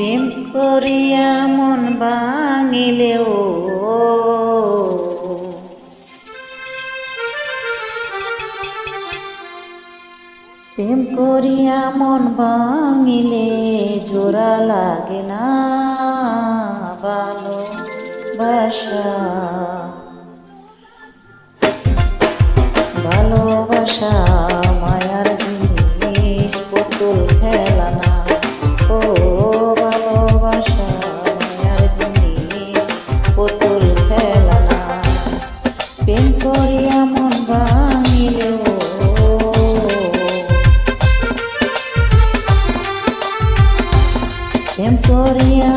প্রেম করিয়া মন ভাঙিলেও প্রেম করিয়া মন ভাঙিলে জোড়া লাগে না ভালোবাসা ভালোবাসা মায়ার জিনিস পুতুল খেলা না ও ভালোবাসা মায়ার জিনিস পুতুল খেলা না প্রেম করিয়া মন ভাঙিলেও প্রেম করিয়া